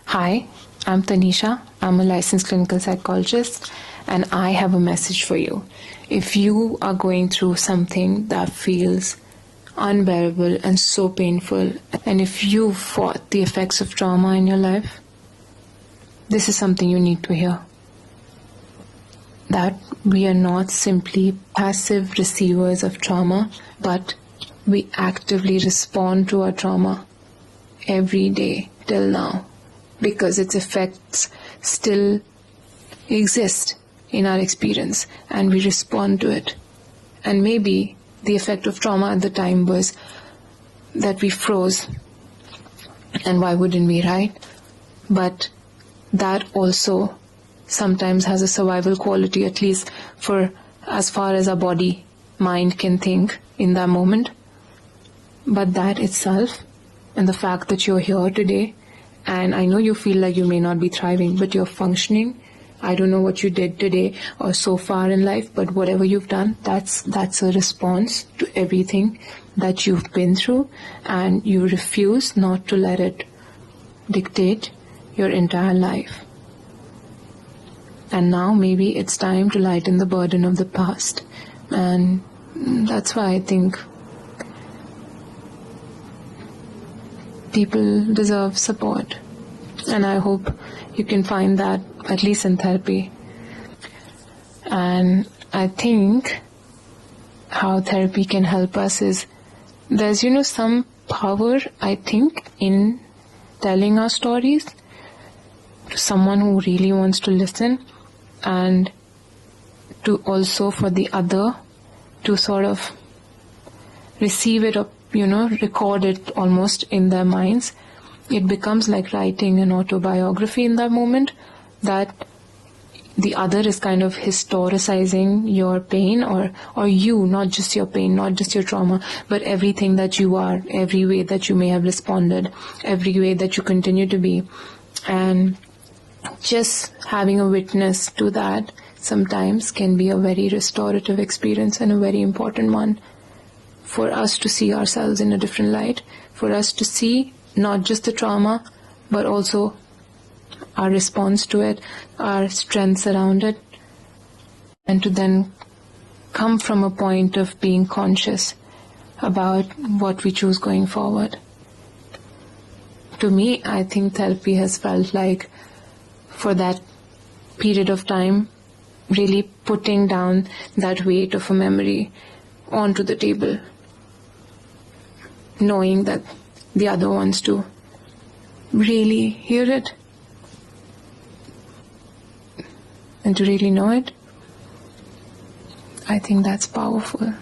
Hi, I'm Tanisha. I'm a licensed clinical psychologist, and I have a message for you. If you are going through something that feels unbearable and so painful, and if you've fought the effects of trauma in your life, this is something you need to hear. That we are not simply passive receivers of trauma, but we actively respond to our trauma every day till now, because its effects still exist in our experience and we respond to it. And maybe the effect of trauma at the time was that we froze, and why wouldn't we, right? But that also sometimes has a survival quality, at least for as far as our body, mind can think in that moment. But that itself, and the fact that you're here today, and I know you feel like you may not be thriving, but you're functioning. I don't know what you did today or so far in life, but whatever you've done, that's a response to everything that you've been through, and you refuse not to let it dictate your entire life. And now maybe it's time to lighten the burden of the past. And that's why I think people deserve support. And I hope you can find that at least in therapy. And I think how therapy can help us is there's, some power, I think, in telling our stories to someone who really wants to listen, and to also for the other to sort of receive it or, record it almost in their minds. It becomes like writing an autobiography in that moment, that the other is kind of historicizing your pain or you, not just your pain, not just your trauma, but everything that you are, every way that you may have responded, every way that you continue to be. And just having a witness to that sometimes can be a very restorative experience, and a very important one for us to see ourselves in a different light, for us to see not just the trauma, but also our response to it, our strengths around it, and to then come from a point of being conscious about what we choose going forward. To me, I think therapy has felt like, for that period of time, really putting down that weight of a memory onto the table, knowing that the other wants to really hear it and to really know it. I think that's powerful.